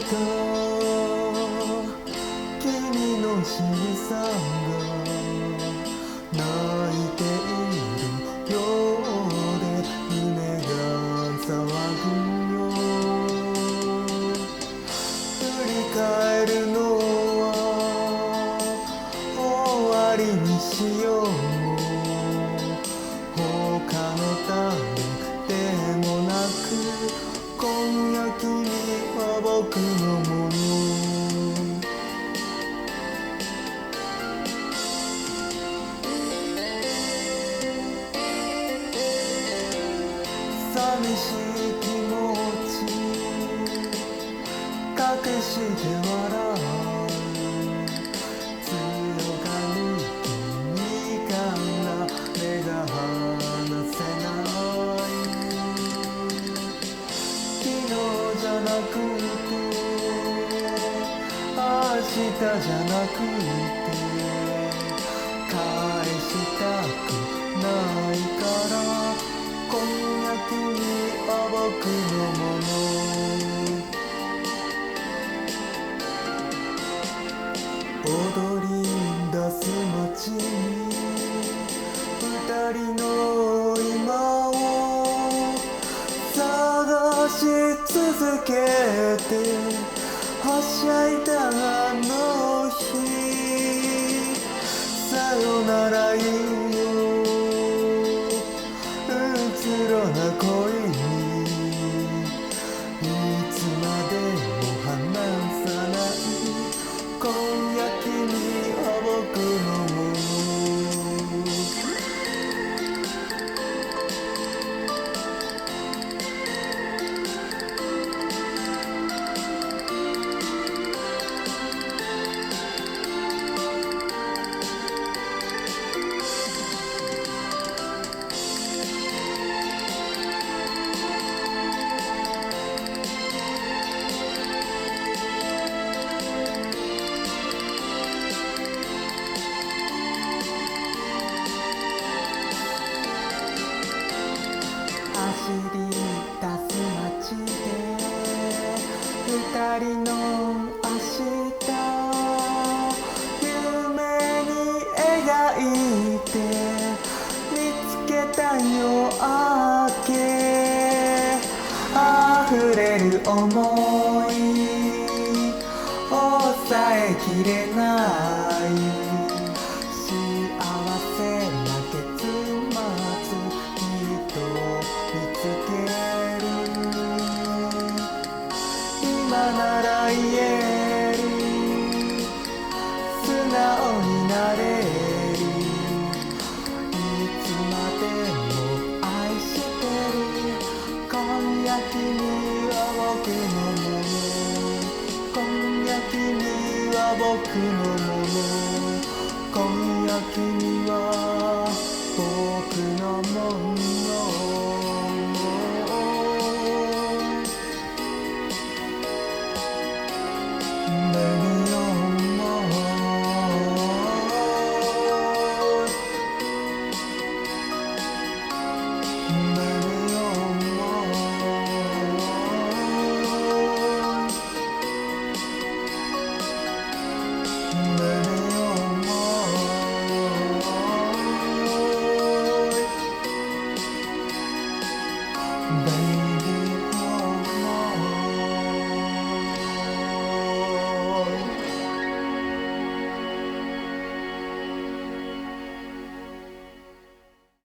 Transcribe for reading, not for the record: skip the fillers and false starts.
か君の仕草が泣いているようで胸が騒ぐよ。振り返るのは終わりにしよう。他のためでもなく今夜君は僕のもの。寂しい気持ち隠して笑う。強がる君から目が離せない。昨日じゃなくて明日じゃなくて返したくないから今夜君は僕のもの。踊り出す街に二人の今を探し続けてはしゃいだあの日。さよなら言うようつろな恋にいつまでも離さない。今夜君は僕のもの。走り出す街で二人の明日夢に描いて見つけた夜明け。溢れる想い抑えきれない幸せな結末きっと見つける。今なら言える素直になれる。いつまでも愛してる。今夜君は僕のもの。今夜君は僕のもの。今夜君は